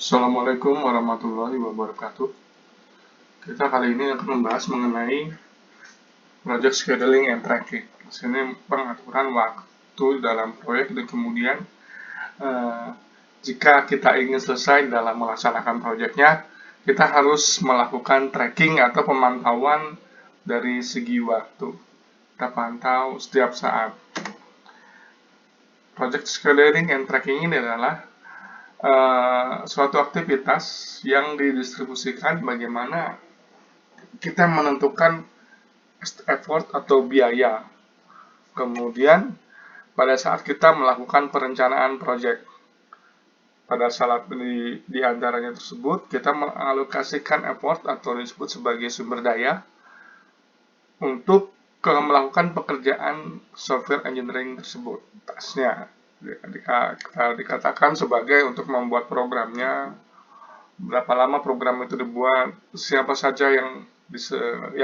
Assalamualaikum warahmatullahi wabarakatuh. Kita kali ini akan membahas mengenai project scheduling and tracking. Di sini pengaturan waktu dalam proyek dan kemudian eh, jika kita ingin selesai dalam melaksanakan proyeknya, kita harus melakukan tracking atau pemantauan dari segi waktu. Kita pantau setiap saat. Project scheduling and tracking ini adalah suatu aktivitas yang didistribusikan bagaimana kita menentukan effort atau biaya. Kemudian pada saat kita melakukan perencanaan proyek, pada saat di antaranya tersebut kita mengalokasikan effort atau disebut sebagai sumber daya untuk melakukan pekerjaan software engineering tersebut. Tasnya dikatakan sebagai untuk membuat programnya, berapa lama program itu dibuat, siapa saja yang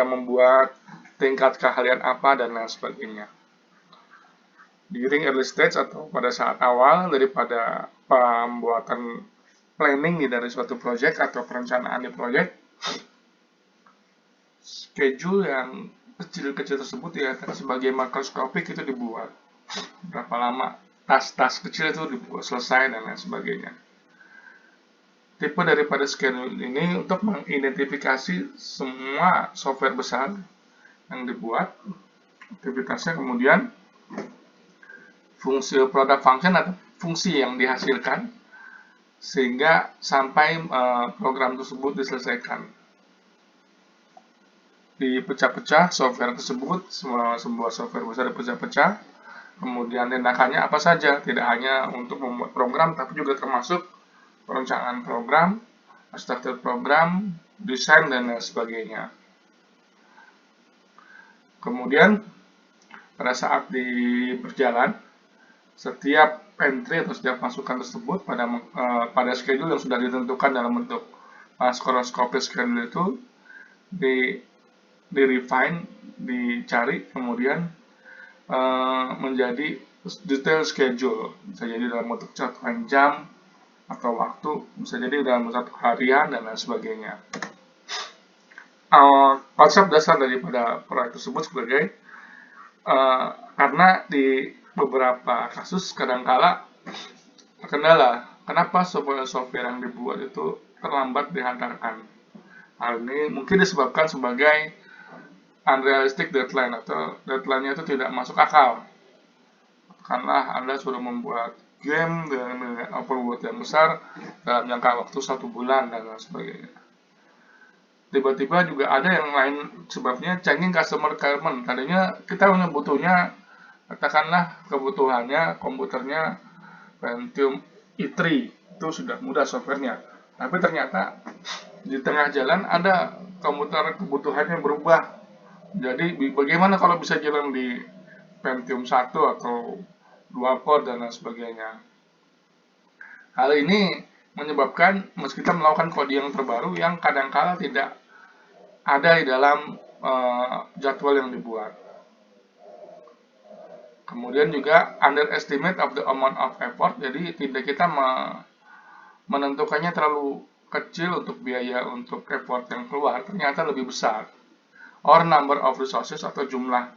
membuat, tingkat keahlian apa, dan lain sebagainya. During early stage atau pada saat awal daripada pembuatan planning dari suatu proyek atau perencanaan di proyek, schedule yang kecil-kecil tersebut dikatakan sebagai makroskopik itu dibuat. Berapa lama tas-tas kecil itu dibuat selesai dan lain sebagainya. Tipe daripada schedule ini untuk mengidentifikasi semua software besar yang dibuat, aktivitasnya, kemudian fungsi product function atau fungsi yang dihasilkan sehingga sampai program tersebut diselesaikan. Dipecah-pecah software tersebut, sebuah software besar dipecah-pecah, kemudian tindakannya apa saja, tidak hanya untuk membuat program tapi juga termasuk perencanaan program, struktur program, desain, dan lain sebagainya. Kemudian pada saat berjalan, setiap entry atau setiap masukan tersebut pada schedule yang sudah ditentukan dalam bentuk makroskopik schedule itu di-refine, dicari, kemudian menjadi detail schedule. Bisa jadi dalam bentuk catatan jam atau waktu, bisa jadi dalam satu harian, dan lain sebagainya. Konsep dasar daripada proyek tersebut sebagai karena di beberapa kasus kadangkala terkendala. Kenapa software yang dibuat itu terlambat dihantarkan? Hal ini mungkin disebabkan sebagai unrealistic deadline atau deadline-nya itu tidak masuk akal. Karena Anda sudah membuat game dengan open world yang besar dalam jangka waktu 1 bulan dan lain sebagainya. Tiba-tiba juga ada yang lain sebabnya, changing customer requirement. Tadinya kita hanya butuhnya, katakanlah kebutuhannya komputernya Pentium i3, itu sudah mudah softwarenya. Tapi ternyata di tengah jalan ada komputer kebutuhannya berubah. Jadi bagaimana kalau bisa jalan di Pentium 1 atau 2 core dan lain sebagainya. Hal ini menyebabkan meski kita melakukan coding yang terbaru yang kadangkala tidak ada di dalam jadwal yang dibuat. Kemudian juga underestimate of the amount of effort, jadi tidak kita menentukannya terlalu kecil untuk biaya untuk effort yang keluar, ternyata lebih besar. Or number of resources atau jumlah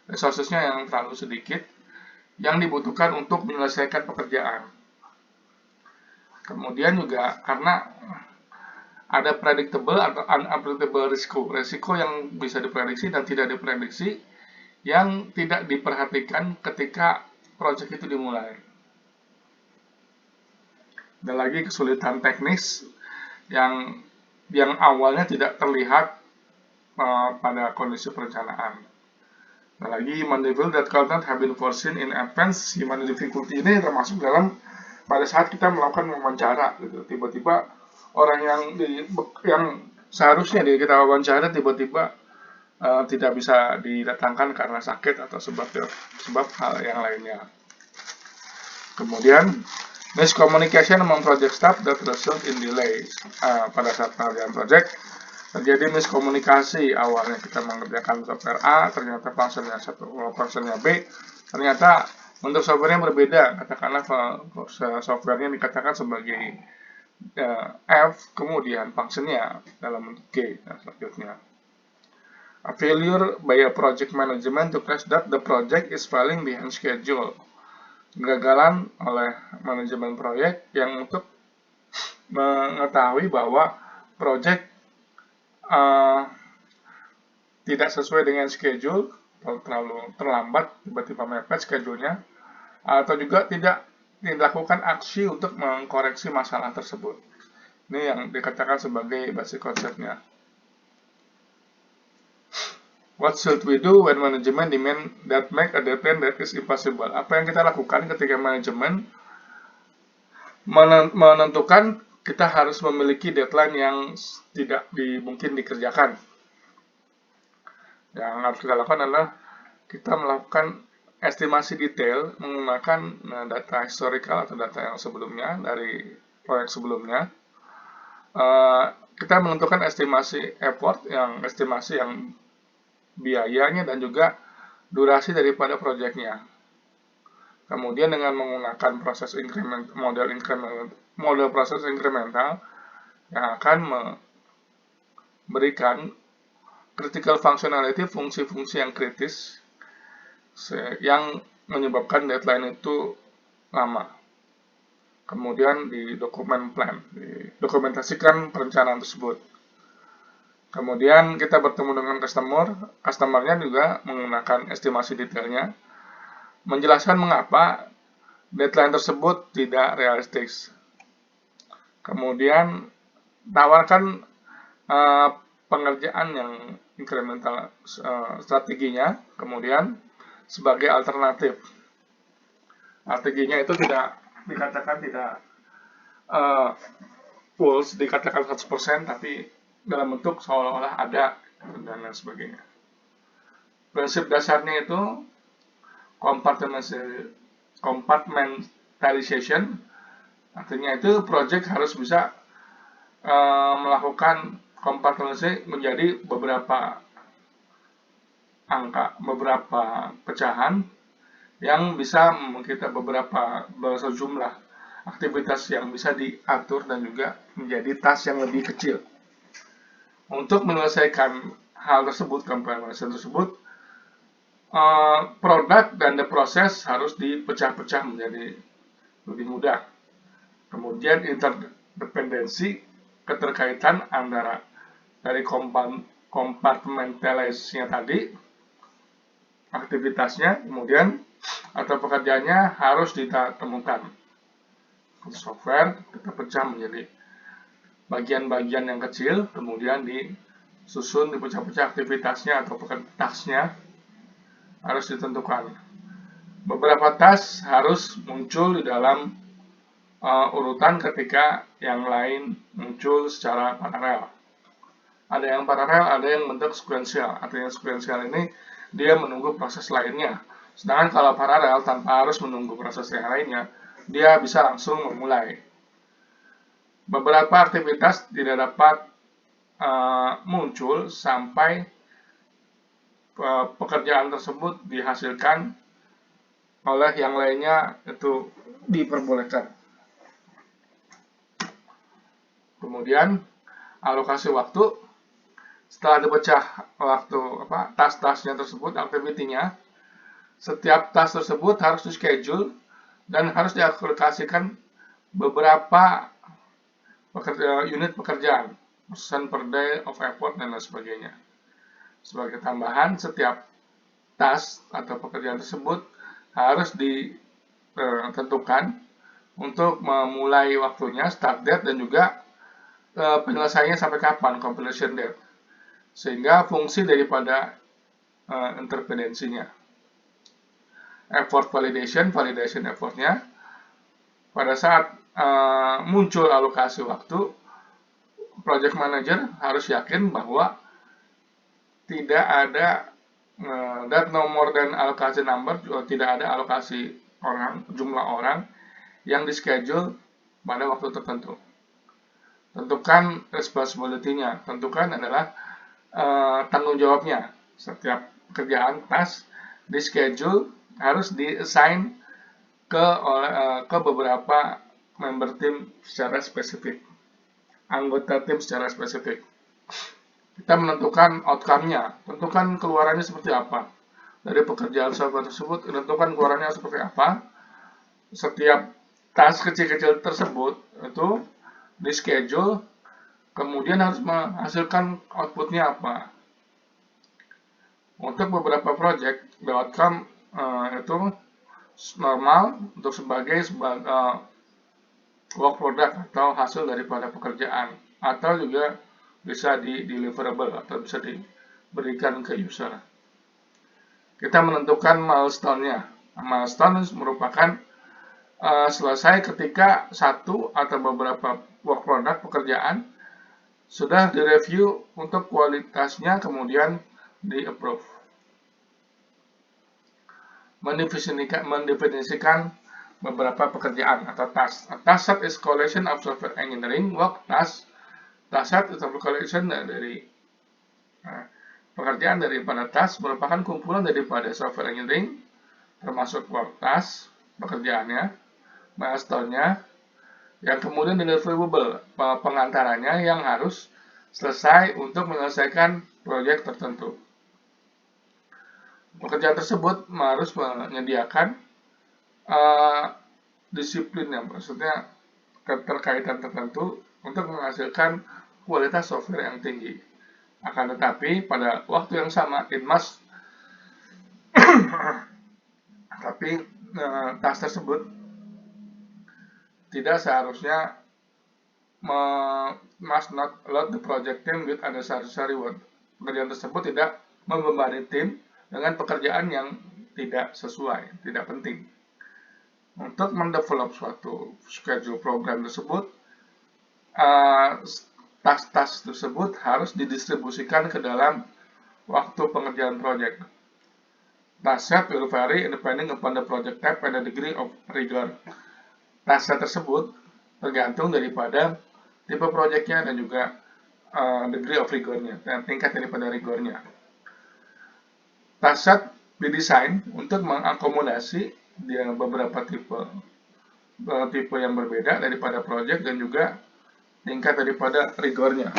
resourcesnya yang terlalu sedikit yang dibutuhkan untuk menyelesaikan pekerjaan. Kemudian juga karena ada predictable atau unpredictable risiko yang bisa diprediksi dan tidak diprediksi, yang tidak diperhatikan ketika proyek itu dimulai. Ada lagi kesulitan teknis yang awalnya tidak terlihat pada kondisi perencanaan. Ada lagi human difficulty that could not have been foreseen in advance. Human difficulty ini termasuk dalam pada saat kita melakukan wawancara gitu. Tiba-tiba orang yang seharusnya kita wawancara tiba-tiba tidak bisa didatangkan karena sakit atau sebab hal yang lainnya. Kemudian miscommunication among project staff that result in delays. Pada saat pengerjaan project terjadi miskomunikasi, awalnya kita mengerjakan software A, ternyata functionnya B, ternyata untuk softwarenya berbeda. Katakanlah softwarenya dikatakan sebagai F, kemudian functionnya dalam bentuk G, dan selanjutnya. A failure by a project management to catch that the project is falling behind schedule. Kegagalan oleh manajemen proyek yang untuk mengetahui bahwa proyek tidak sesuai dengan schedule, atau terlalu terlambat, tiba-tiba mepet schedule-nya, atau juga tidak dilakukan aksi untuk mengkoreksi masalah tersebut. Ini yang dikatakan sebagai basic konsepnya. What should we do when management demand that make a deadline that is impossible? Apa yang kita lakukan ketika manajemen menentukan kita harus memiliki deadline yang tidak mungkin dikerjakan. Yang harus kita lakukan adalah kita melakukan estimasi detail menggunakan data historical atau data yang sebelumnya dari proyek sebelumnya. Kita menentukan estimasi effort, estimasi yang biayanya dan juga durasi daripada proyeknya. Kemudian dengan menggunakan proses model proses incremental yang akan memberikan critical functionality, fungsi-fungsi yang kritis yang menyebabkan deadline itu lama. Kemudian di dokumen plan, didokumentasikan perencanaan tersebut. Kemudian kita bertemu dengan customernya juga menggunakan estimasi detailnya, menjelaskan mengapa deadline tersebut tidak realistis. Kemudian tawarkan pengerjaan yang incremental strateginya, kemudian sebagai alternatif. Strateginya itu tidak dikatakan tidak full, dikatakan 100%, tapi dalam bentuk seolah-olah ada dan lain sebagainya. Prinsip dasarnya itu compartmentalization, artinya itu project harus bisa melakukan compartmentalisasi menjadi beberapa angka, beberapa pecahan yang bisa kita beberapa sejumlah aktivitas yang bisa diatur dan juga menjadi task yang lebih kecil. Untuk menyelesaikan hal tersebut, compartmentalization tersebut, produk dan the process harus dipecah-pecah menjadi lebih mudah. Kemudian interdependensi, keterkaitan antara dari compartmentalisasinya tadi, aktivitasnya, kemudian atau pekerjaannya harus ditemukan. Software kita pecah menjadi bagian-bagian yang kecil, kemudian disusun, dipecah-pecah aktivitasnya atau tasknya harus ditentukan. Beberapa task harus muncul di dalam urutan ketika yang lain muncul secara paralel. Ada yang paralel, ada yang bentuk sekuensial. Artinya sekuensial ini dia menunggu proses lainnya. Sedangkan kalau paralel tanpa harus menunggu proses yang lainnya, dia bisa langsung memulai. Beberapa aktivitas tidak dapat muncul sampai pekerjaan tersebut dihasilkan oleh yang lainnya itu diperbolehkan. Kemudian alokasi waktu, setelah dipecah waktu task-tasknya tersebut, aktivitinya, setiap task tersebut harus di-schedule dan harus dialokasikan beberapa unit pekerjaan, persen per day of effort dan lain sebagainya. Sebagai tambahan, setiap task atau pekerjaan tersebut harus ditentukan untuk memulai waktunya, start date, dan juga penyelesaiannya sampai kapan, completion date. Sehingga fungsi daripada interdependensinya. Effort validation effortnya, pada saat muncul alokasi waktu, project manager harus yakin bahwa tidak ada that no more than allocation number, tidak ada alokasi jumlah orang yang di-schedule pada waktu tertentu. Tentukan responsibility-nya, tentukan adalah tanggung jawabnya. Setiap pekerjaan task di-schedule harus di-assign ke beberapa member tim secara spesifik, anggota tim secara spesifik. Kita menentukan outcome-nya, tentukan keluarannya seperti apa. Dari pekerjaan software tersebut, tentukan keluarannya seperti apa. Setiap task kecil-kecil tersebut itu di schedule, kemudian harus menghasilkan outputnya apa. Untuk beberapa project, the outcome itu normal untuk sebagai work product atau hasil daripada pekerjaan, atau juga bisa di deliverable atau bisa diberikan ke user. Kita menentukan milestone-nya. Milestone merupakan selesai ketika satu atau beberapa work product pekerjaan sudah direview untuk kualitasnya, kemudian di-approve. Mendefinisikan beberapa pekerjaan atau task. A task set is collection of software engineering work task. Task set is a collection dari pekerjaan daripada task merupakan kumpulan daripada software engineering, termasuk work task, pekerjaannya, milestone-nya, yang kemudian deliverable, pengantaranya yang harus selesai untuk menyelesaikan proyek tertentu. Pekerjaan tersebut harus menyediakan disiplinnya, maksudnya keterkaitan tertentu untuk menghasilkan kualitas software yang tinggi. Akan tetapi pada waktu yang sama it must tapi task tersebut tidak seharusnya must not load the project team with unnecessary work. Pekerjaan tersebut tidak membebani tim dengan pekerjaan yang tidak sesuai, tidak penting. Untuk mendevelop suatu schedule program tersebut, task-task tersebut harus didistribusikan ke dalam waktu pengerjaan proyek. Task set will vary depending upon the project type and the degree of rigor. Task set tersebut tergantung daripada tipe proyeknya dan juga degree of rigornya, dan tingkat daripada rigornya. Task set didesain untuk mengakomodasi beberapa tipe yang berbeda daripada proyek dan juga tingkat daripada rigornya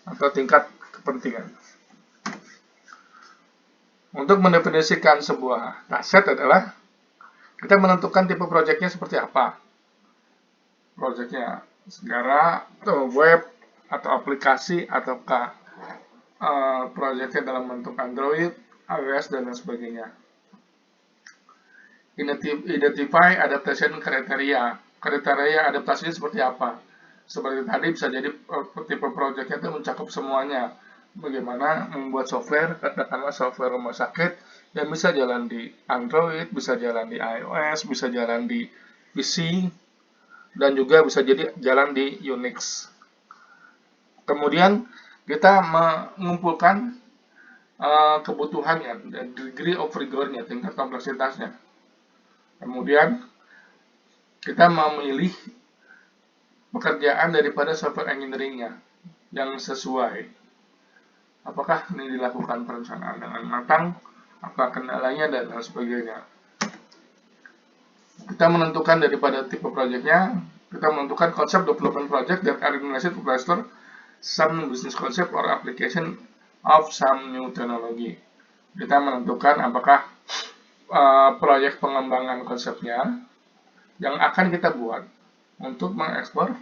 atau tingkat kepentingan. Untuk mendefinisikan sebuah task set adalah kita menentukan tipe proyeknya seperti apa. Proyeknya segara atau web atau aplikasi ataukah proyeknya dalam bentuk Android, iOS dan lain sebagainya. Identify adaptation criteria. Kriteria adaptasinya seperti apa? Seperti tadi bisa jadi tipe proyeknya itu mencakup semuanya. Bagaimana membuat software, katakanlah software rumah sakit yang bisa jalan di Android, bisa jalan di iOS, bisa jalan di PC, dan juga bisa jadi jalan di Unix. Kemudian kita mengumpulkan kebutuhannya dan degree of rigornya, tingkat kompleksitasnya. Kemudian kita memilih pekerjaan daripada software engineering-nya yang sesuai. Apakah ini dilakukan perencanaan dengan matang, apa kendalanya, dan lain sebagainya. Kita menentukan daripada tipe proyeknya, kita menentukan konsep development project that are related to cluster some business concept or application of some new technology. Kita menentukan apakah proyek pengembangan konsepnya yang akan kita buat untuk mengekspor,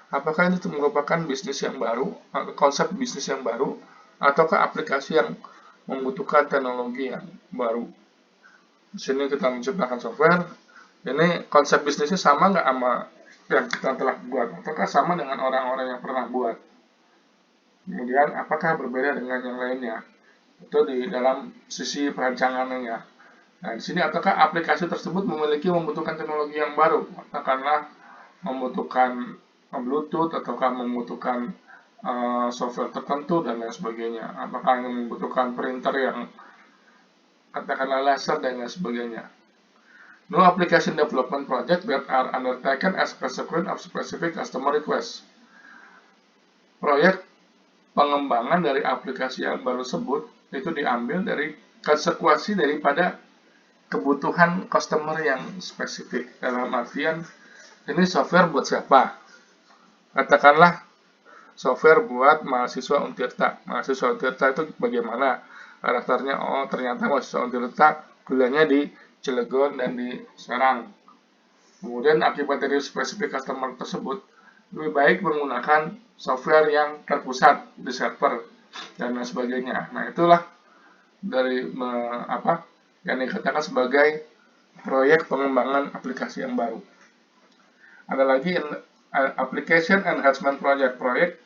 apakah ini merupakan bisnis yang baru, konsep bisnis yang baru, ataukah aplikasi yang membutuhkan teknologi yang baru. Di sini kita menciptakan software, ini konsep bisnisnya sama nggak sama yang kita telah buat, ataukah sama dengan orang-orang yang pernah buat. Kemudian apakah berbeda dengan yang lainnya, itu di dalam sisi perancangannya. Nah, di sini apakah aplikasi tersebut membutuhkan teknologi yang baru, katakanlah membutuhkan Bluetooth ataukah membutuhkan software tertentu dan lain sebagainya. Apakah yang membutuhkan printer yang katakanlah laser dan lain sebagainya. No application development project that are undertaken as consequence of specific customer request. Proyek pengembangan dari aplikasi yang baru tersebut itu diambil dari konsekuensi daripada kebutuhan customer yang spesifik. Dalam artian ini software buat siapa? Katakanlah software buat mahasiswa Untirta. Mahasiswa Untirta itu bagaimana karakternya? Oh, ternyata mahasiswa Untirta kuliahnya di Cilegon dan di Serang. Kemudian akibat dari spesifik customer tersebut, lebih baik menggunakan software yang terpusat di server dan lain sebagainya. Nah, itulah dari apa yang dikatakan sebagai proyek pengembangan aplikasi yang baru. Ada lagi application enhancement project, proyek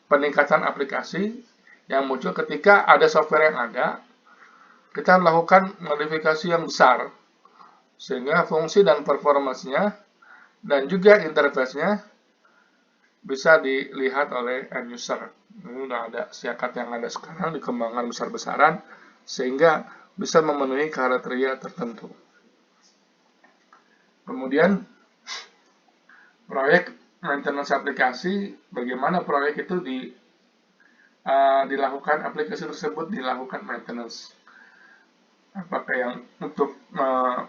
peningkatan aplikasi yang muncul ketika ada software yang ada, kita melakukan modifikasi yang besar sehingga fungsi dan performasinya dan juga interface-nya bisa dilihat oleh end user. Ini udah ada siakat yang ada sekarang dikembangkan besar-besaran sehingga bisa memenuhi kriteria tertentu. Kemudian proyek maintenance aplikasi, bagaimana proyek itu dilakukan, aplikasi tersebut dilakukan maintenance. Apakah yang untuk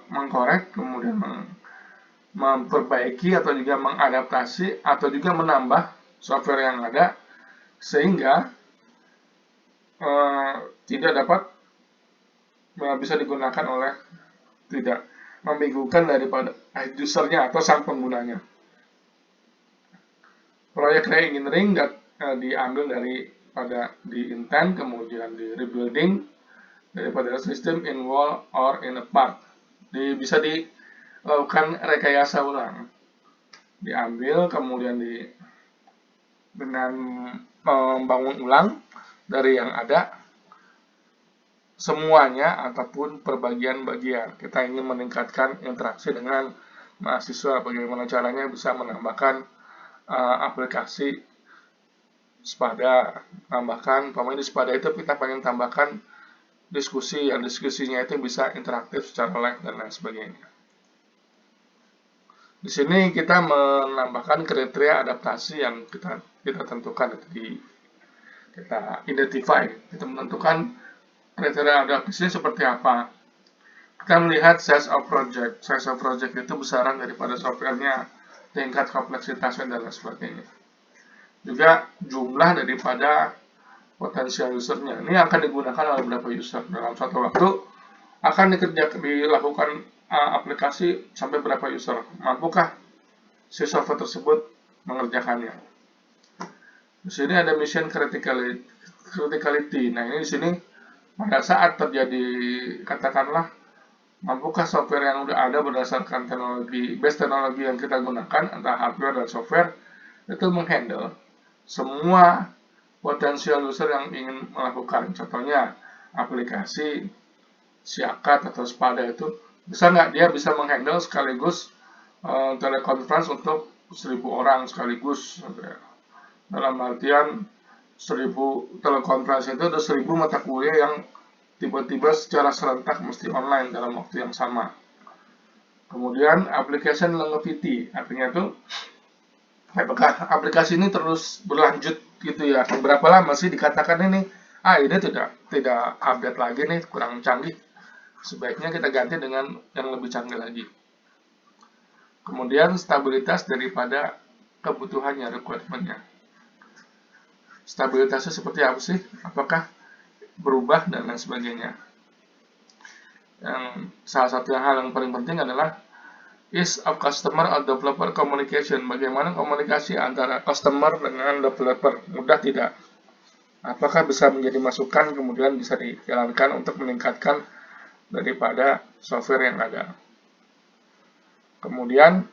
mengkorek, kemudian memperbaiki atau juga mengadaptasi atau juga menambah software yang ada sehingga tidak dapat bisa digunakan oleh tidak membingungkan daripada usernya atau sang penggunanya. Proyek re-engineering diambil daripada di intent, kemudian di rebuilding daripada sistem in whole or in a part. Bisa dilakukan rekayasa ulang, diambil kemudian dengan membangun ulang dari yang ada semuanya ataupun perbagian-bagian. Kita ingin meningkatkan interaksi dengan mahasiswa, bagaimana caranya bisa menambahkan aplikasi Spada, tambahkan pemain di Spada itu kita pengen tambahkan diskusi, yang diskusinya itu bisa interaktif secara live dan lain sebagainya. Di sini kita menambahkan kriteria adaptasi yang kita tentukan, kita identify, kita menentukan kriteria adaptasinya seperti apa. Kita melihat size of project. Size of project itu besaran daripada softwarenya, tingkat kompleksitasnya dan lain sebagainya. Juga jumlah daripada potensial usernya. Ini akan digunakan oleh beberapa user dalam satu waktu. Akan dilakukan aplikasi sampai berapa user. Mampukah si software tersebut mengerjakannya? Di sini ada mission criticality. Nah, ini di sini pada saat terjadi, katakanlah, mampukah software yang sudah ada berdasarkan base teknologi yang kita gunakan, entah hardware dan software, itu menghandle semua potensial user yang ingin melakukan. Contohnya, aplikasi siakat atau Spada itu, bisa nggak dia bisa menghandle sekaligus teleconference untuk 1000 orang sekaligus. Dalam artian 1000 telekonferensi itu ada 1000 mata kuliah yang tiba-tiba secara serentak mesti online dalam waktu yang sama. Kemudian application longevity, artinya itu apakah aplikasi ini terus berlanjut gitu ya, berapa lama sih dikatakan ini ini tidak update lagi nih, kurang canggih, sebaiknya kita ganti dengan yang lebih canggih lagi. Kemudian stabilitas daripada kebutuhannya, requirement-nya. Stabilitasnya seperti apa sih? Apakah berubah dan lain sebagainya. Yang salah satu hal yang paling penting adalah ease of customer or developer communication. Bagaimana komunikasi antara customer dengan developer? Mudah tidak? Apakah bisa menjadi masukan kemudian bisa dijalankan untuk meningkatkan daripada software yang ada? Kemudian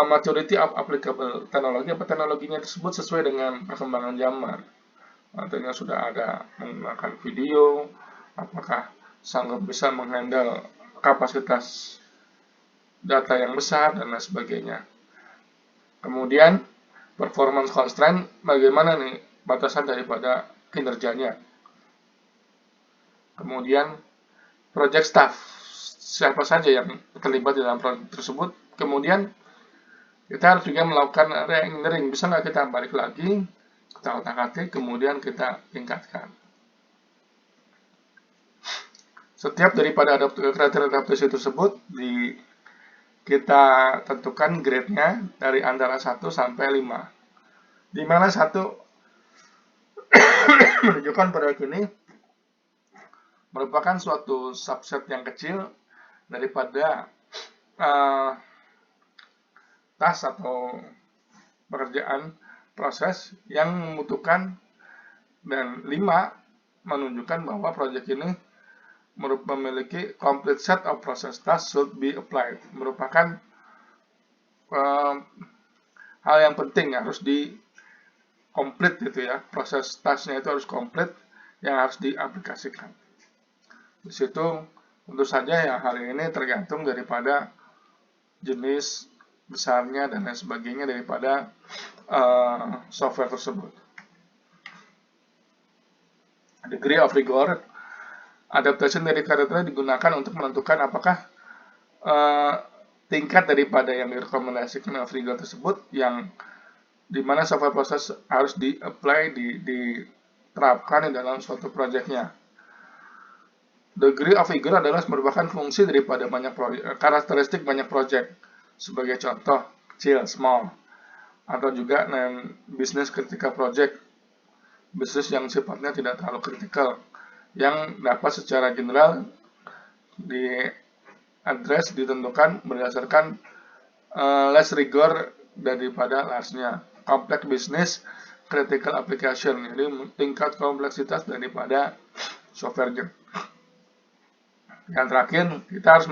maturity of applicable teknologi, apa teknologinya tersebut sesuai dengan perkembangan zaman. Artinya sudah ada menggunakan video, apakah sanggup bisa menghandle kapasitas data yang besar dan lain sebagainya. Kemudian performance constraint, bagaimana nih batasan daripada kinerjanya. Kemudian project staff, siapa saja yang terlibat di dalam proyek tersebut. Kemudian kita harus juga melakukan re-engineering, bisa nggak kita balik lagi, kita otak-atik, kemudian kita tingkatkan. Setiap daripada kriteria adaptasi tersebut kita tentukan grade-nya dari antara 1 sampai 5. Di mana 1 menunjukkan proyek ini merupakan suatu subset yang kecil daripada task atau pekerjaan proses yang membutuhkan, dan 5 menunjukkan bahwa proyek ini memiliki complete set of process tasks should be applied, merupakan hal yang penting harus di complete gitu ya, proses tasknya itu harus komplit yang harus diaplikasikan. Di situ tentu saja ya hal ini tergantung daripada jenis besarnya dan lain sebagainya daripada software tersebut. Degree of rigor, adaptation dari kriteria digunakan untuk menentukan apakah tingkat daripada yang direkomendasikan of rigor tersebut yang dimana software proses harus di-apply, diterapkan di dalam suatu proyeknya. Degree of rigor adalah merupakan fungsi daripada banyak karakteristik banyak proyek. Sebagai contoh, kecil, small, atau juga bisnis critical project, bisnis yang sifatnya tidak terlalu kritikal, yang dapat secara general diadres, ditentukan berdasarkan less rigor daripada large-nya. Complex business critical application, jadi tingkat kompleksitas daripada software. Yang terakhir, kita harus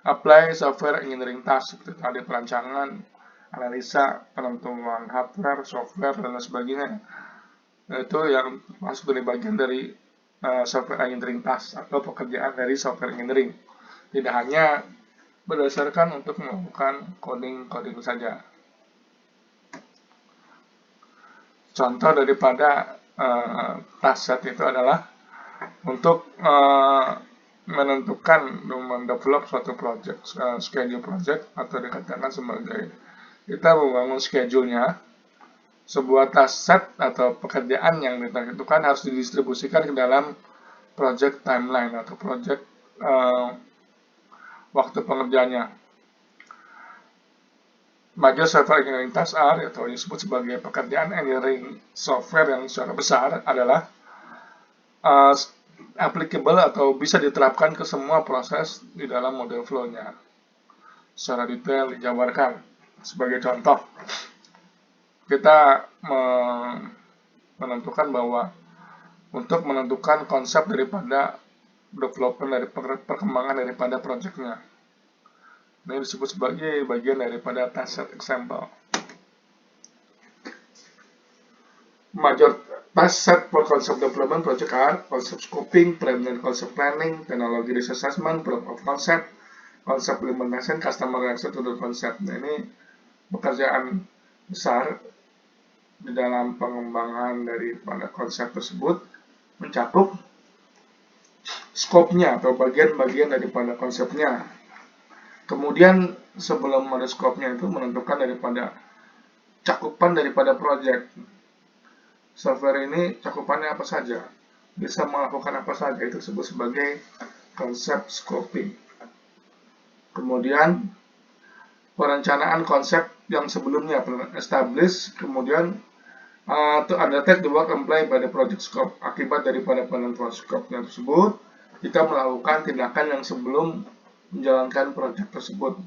apply software engineering task seperti tadi perancangan, analisa, penentuan hardware, software, dan lain sebagainya. Itu yang masuk dari bagian dari software engineering task atau pekerjaan dari software engineering. Tidak hanya berdasarkan untuk melakukan coding saja. Contoh daripada task set itu adalah untuk menentukan, mendevelop suatu project, schedule project, atau dikatakan sebagai kita membangun schedule-nya. Sebuah task set atau pekerjaan yang ditentukan harus didistribusikan ke dalam project timeline atau project waktu pengerjaannya. Major software engineering tasks are, atau disebut sebagai pekerjaan engineering software yang secara besar adalah applicable atau bisa diterapkan ke semua proses di dalam model flow-nya. Secara detail dijabarkan. Sebagai contoh, kita menentukan bahwa untuk menentukan konsep daripada development dari perkembangan daripada project-nya. Ini disebut sebagai bagian daripada task set example. Major task set for concept development project are concept scoping, preliminary concept planning, technology risk assessment, proof of concept, concept implementation, customer reaction to the concept. Nah, ini pekerjaan besar di dalam pengembangan daripada konsep tersebut, mencakup skopnya atau bagian-bagian daripada konsepnya. Kemudian sebelum ada skopnya itu menentukan daripada cakupan daripada project. Software ini cakupannya apa saja, bisa melakukan apa saja, itu disebut sebagai konsep scoping. Kemudian perencanaan konsep yang sebelumnya establish, kemudian to undertake the work implied by the project scope. Akibat daripada penentuan scope tersebut, kita melakukan tindakan yang sebelum menjalankan project tersebut.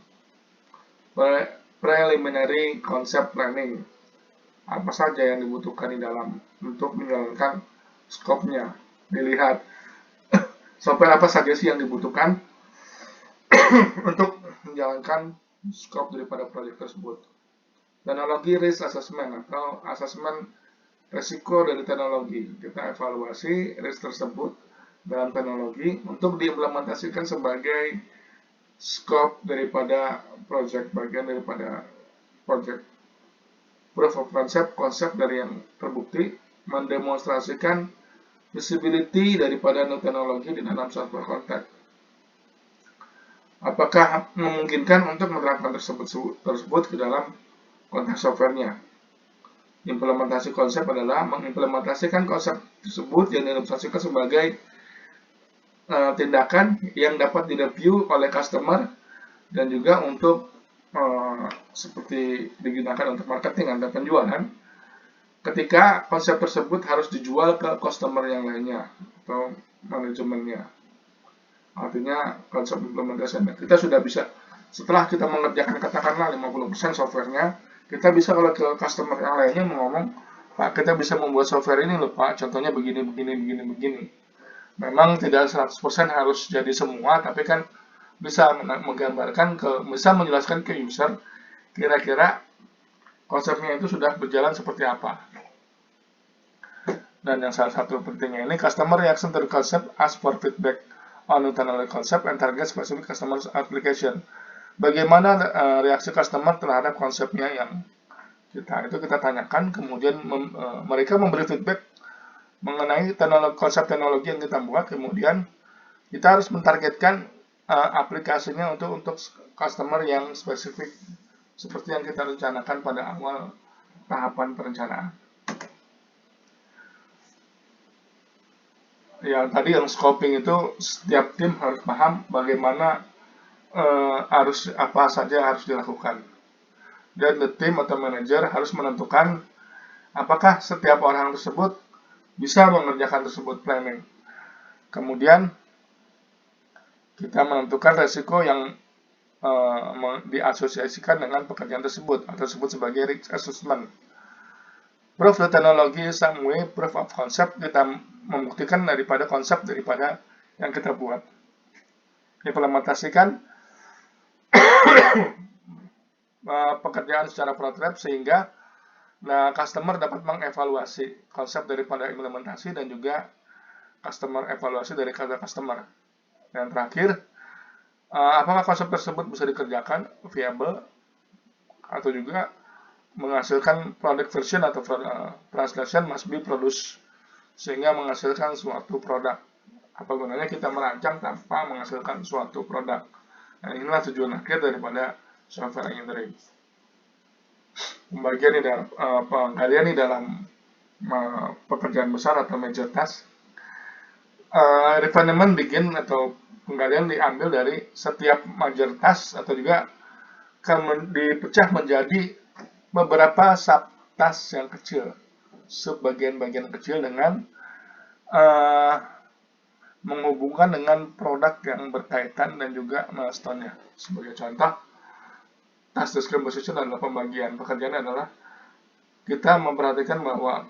Preliminary concept planning, apa saja yang dibutuhkan di dalam untuk menjalankan scope-nya. Dilihat software apa saja sih yang dibutuhkan untuk menjalankan scope daripada proyek tersebut. Teknologi risk assessment atau assessment resiko dari teknologi. Kita evaluasi risk tersebut dalam teknologi untuk diimplementasikan sebagai scope daripada project, bagian daripada project. Proof of concept, konsep dari yang terbukti, mendemonstrasikan visibility daripada teknologi di dalam suatu konteks. Apakah memungkinkan untuk menerapkan tersebut ke dalam konteks softwarenya? Implementasi konsep adalah mengimplementasikan konsep tersebut yang diilustrasikan sebagai tindakan yang dapat direview oleh customer dan juga untuk seperti digunakan untuk marketing atau penjualan. Ketika konsep tersebut harus dijual ke customer yang lainnya atau manajemennya. Artinya konsep implementasinya kita sudah bisa, setelah kita mengerjakan katakanlah 50% softwarenya, kita bisa kalau ke customer yang lainnya ngomong, Pak, kita bisa membuat software ini loh Pak, contohnya begini, begini, begini, begini. Memang tidak 100% harus jadi semua, tapi kan bisa menggambarkan, bisa menjelaskan ke user, kira-kira konsepnya itu sudah berjalan seperti apa. Dan yang salah satu pentingnya ini, customer reaction to the concept, ask for feedback on internal concept and target specific customer application. Bagaimana reaksi customer terhadap konsepnya yang kita tanyakan, kemudian mereka memberi feedback mengenai konsep teknologi yang kita buat, kemudian kita harus mentargetkan aplikasinya untuk customer yang spesifik seperti yang kita rencanakan pada awal tahapan perencanaan. Ya, tadi yang scoping itu setiap tim harus paham bagaimana harus apa saja harus dilakukan. Dan the team atau manager harus menentukan apakah setiap orang tersebut bisa mengerjakan tersebut planning. Kemudian kita menentukan resiko yang diasosiasikan dengan pekerjaan tersebut atau disebut sebagai risk assessment. Proof the technology some way, proof of concept, kita membuktikan daripada konsep daripada yang kita buat. Implementasikan pekerjaan secara prototype sehingga customer dapat mengevaluasi konsep daripada implementasi dan juga customer evaluasi dari kata customer. Dan terakhir, apakah konsep tersebut bisa dikerjakan, viable, atau juga menghasilkan product version atau translation must be produced, sehingga menghasilkan suatu produk. Apa gunanya kita merancang tanpa menghasilkan suatu produk? Nah, inilah tujuan akhir daripada software engineering. Pembagian di dalam penggalian di dalam pekerjaan besar atau major task. Refinement begin atau penggalian diambil dari setiap major task atau juga dipecah menjadi beberapa subtask yang kecil, sebagian-bagian kecil dengan menghubungkan dengan produk yang berkaitan dan juga milestone-nya. Sebagai contoh, task description adalah pembagian. Pekerjaan adalah kita memperhatikan bahwa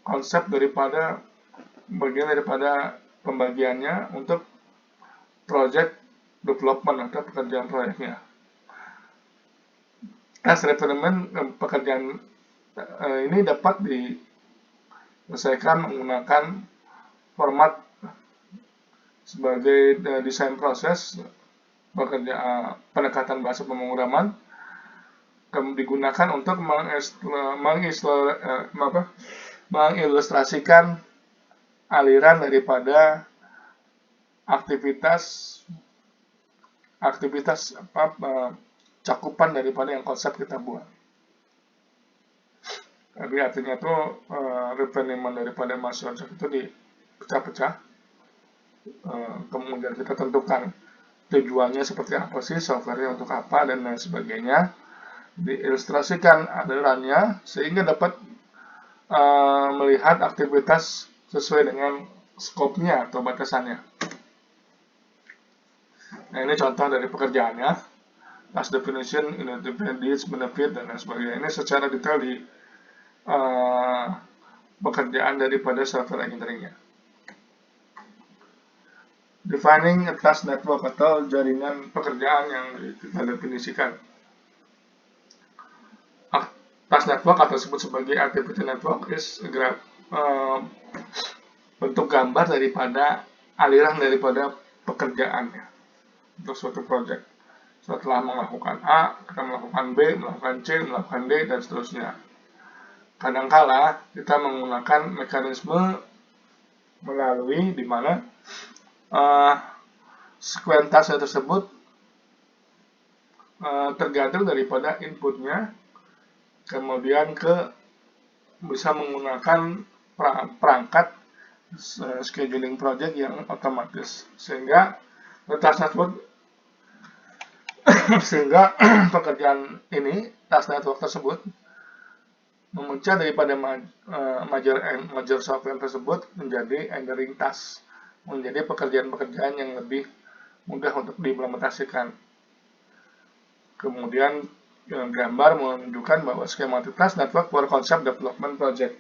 konsep daripada bagian daripada pembagiannya untuk project development atau pekerjaan proyeknya. Task refinement pekerjaan ini dapat diselesaikan menggunakan format sebagai desain proses pendekatan bahasa pemrograman, digunakan untuk mengilustrasikan aliran daripada aktivitas cakupan daripada yang konsep kita buat. Jadi artinya itu refinement daripada master itu dipecah-pecah, kemudian kita tentukan tujuannya seperti apa sih, softwarenya untuk apa, dan lain sebagainya. Diilustrasikan alirannya sehingga dapat melihat aktivitas sesuai dengan skopnya atau batasannya. Nah, ini contoh dari pekerjaannya. Task definition, identify needs, benefit, dan lain sebagainya. Ini secara detail di pekerjaan daripada software engineering-nya. Defining a task network atau jaringan pekerjaan yang kita definisikan. Task network atau disebut sebagai activity network is bentuk gambar daripada aliran daripada pekerjaannya untuk suatu project. Setelah melakukan A, kita melakukan B, melakukan C, melakukan D, dan seterusnya. Kadangkala kita menggunakan mekanisme melalui di mana sekuentasnya tersebut tergantung daripada inputnya, kemudian bisa menggunakan perangkat scheduling project yang otomatis, sehingga task network Sehingga pekerjaan ini, task network tersebut, memecah daripada major software tersebut menjadi engineering task, menjadi pekerjaan-pekerjaan yang lebih mudah untuk diimplementasikan. Kemudian gambar menunjukkan bahwa schematic task network for concept development project.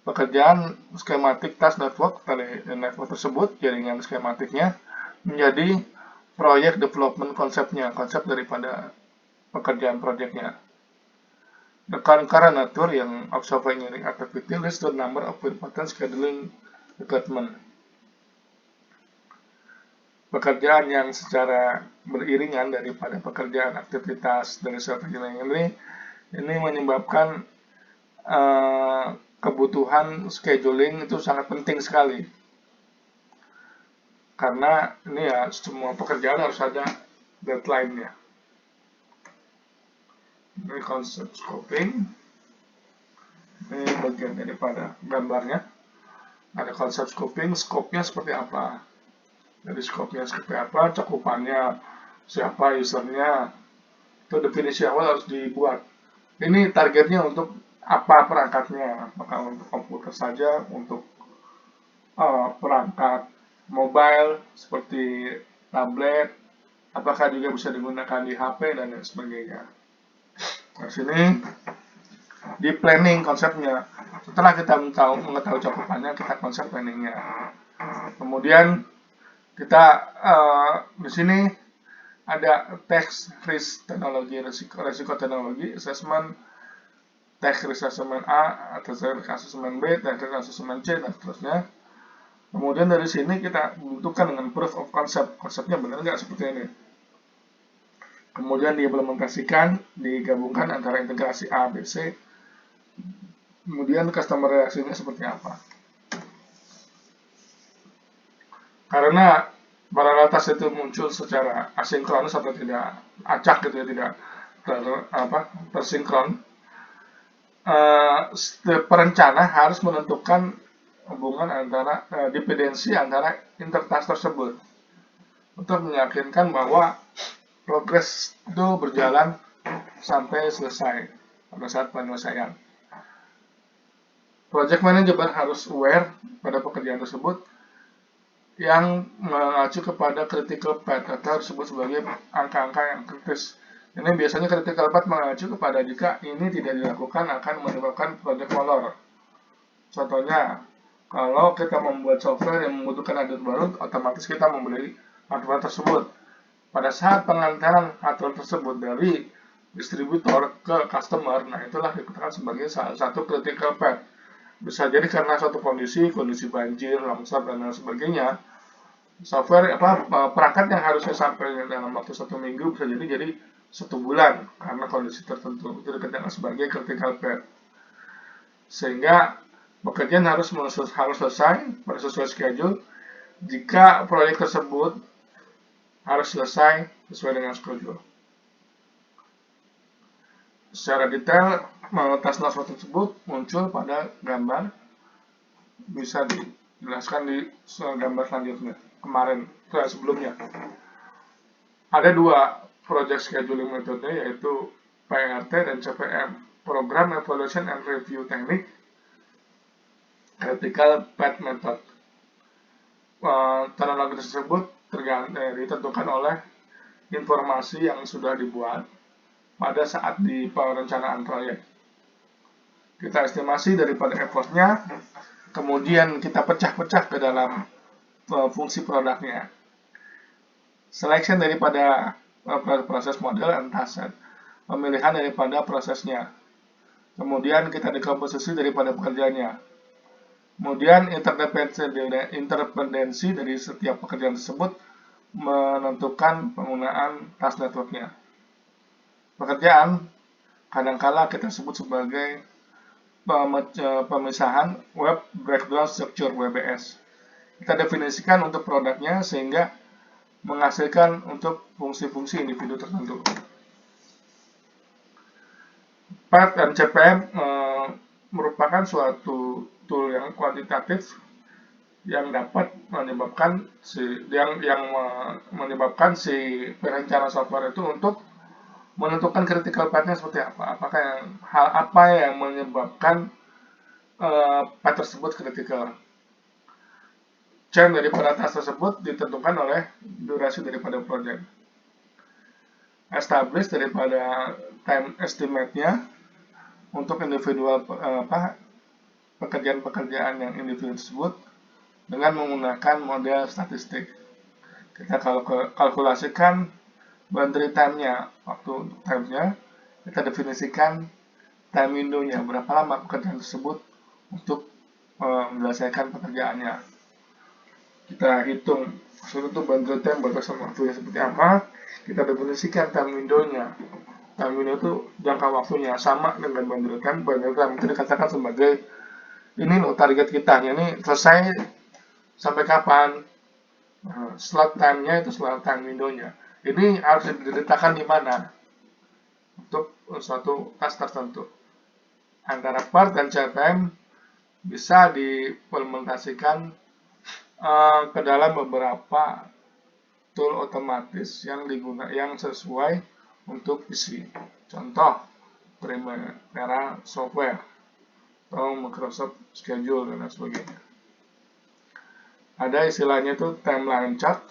Pekerjaan schematic task network dari network tersebut, jaringan skematiknya, menjadi proyek development konsepnya, konsep daripada pekerjaan proyeknya. The concurrent nature yang of software engineering activity lists the number of important scheduling requirement. Pekerjaan yang secara beriringan daripada pekerjaan aktivitas dari software engineering ini menyebabkan kebutuhan scheduling itu sangat penting sekali. Karena ini ya semua pekerjaan harus ada deadline-nya. Ini konsep scoping. Ini bagian daripada gambarnya. Ada konsep scoping, scope-nya seperti apa. Dari scope-nya seperti apa, cakupannya, siapa usernya, itu definisi awal harus dibuat. Ini targetnya untuk apa perangkatnya, apakah untuk komputer saja, untuk perangkat mobile seperti tablet, apakah juga bisa digunakan di HP dan lain sebagainya. Nah, sini di planning konsepnya. Setelah kita mengetahui cakupannya, kita konsep planningnya. Kemudian kita di sini ada tax risk teknologi, risiko teknologi assessment, tax risk assessment A, tax risk assessment B, tax risk assessment C, dan seterusnya. Kemudian dari sini kita butuhkan dengan proof of concept, konsepnya benar nggak seperti ini. Kemudian diimplementasikan, digabungkan antara integrasi A, B, C. Kemudian customer reaksinya seperti apa. Karena paralelitas itu muncul secara asinkronus atau tidak acak gitu ya, tidak tersinkron. Perencana harus menentukan hubungan antara dependensi antara intertask tersebut untuk meyakinkan bahwa progres itu berjalan sampai selesai pada saat penyelesaian. Project manager harus aware pada pekerjaan tersebut yang mengacu kepada critical path atau disebut sebagai angka-angka yang kritis. Ini biasanya critical path mengacu kepada jika ini tidak dilakukan akan menyebabkan project molor. Contohnya, kalau kita membuat software yang membutuhkan hardware baru, otomatis kita membeli hardware tersebut. Pada saat pengantaran hardware tersebut dari distributor ke customer, nah itulah dikatakan sebagai salah satu critical path. Bisa jadi karena suatu kondisi banjir, longsor, dan lain sebagainya, software perangkat yang harusnya sampai dalam waktu 1 minggu bisa jadi 1 bulan karena kondisi tertentu. Itu dikatakan sebagai critical path. Sehingga pekerjaan harus selesai pada sesuai schedule. Jika proyek tersebut harus selesai sesuai dengan schedule. Secara detail, task network tersebut muncul pada gambar, bisa dijelaskan di gambar selanjutnya. Kemarin, sebelumnya. Ada 2 project scheduling metode, yaitu PRT dan CPM, Program Evaluation and Review Technique, Critical Path Method. Teknologi tersebut ditentukan oleh informasi yang sudah dibuat pada saat di perencanaan proyek. Kita estimasi daripada effortnya, kemudian kita pecah-pecah ke dalam fungsi produknya. Selection daripada proses model and task, pemilihan daripada prosesnya. Kemudian kita dekomposisi daripada pekerjaannya. Kemudian interdependensi dari setiap pekerjaan tersebut menentukan penggunaan task networknya. Pekerjaan kadangkala kita sebut sebagai pemisahan web breakdown structure WBS. Kita definisikan untuk produknya sehingga menghasilkan untuk fungsi-fungsi individu tertentu. PAT dan CPM merupakan suatu tool yang kuantitatif yang dapat menyebabkan menyebabkan si perencana software itu untuk menentukan critical path-nya seperti apa. Hal apa yang menyebabkan path tersebut critical. Chain daripada task tersebut ditentukan oleh durasi daripada project. Establish daripada time estimate-nya untuk individual pekerjaan-pekerjaan yang individu tersebut dengan menggunakan model statistik. Kita kalkulasikan boundary time-nya, waktu time-nya, kita definisikan time window-nya, berapa lama pekerjaan tersebut untuk menyelesaikan pekerjaannya. Kita hitung maksudnya itu boundary time, batasan waktunya seperti apa, kita definisikan time window-nya. Time window itu jangka waktunya sama dengan boundary time. Boundary time itu dikatakan sebagai ini loh target kita, ini selesai sampai kapan. Slot time-nya itu slot time window-nya. Ini harus diletakkan di mana untuk suatu task tertentu. Antara part dan child time bisa diimplementasikan ke dalam beberapa tool otomatis yang sesuai untuk isi. Contoh Primavera Software atau Microsoft Schedule dan sebagainya. Ada istilahnya itu timeline chart.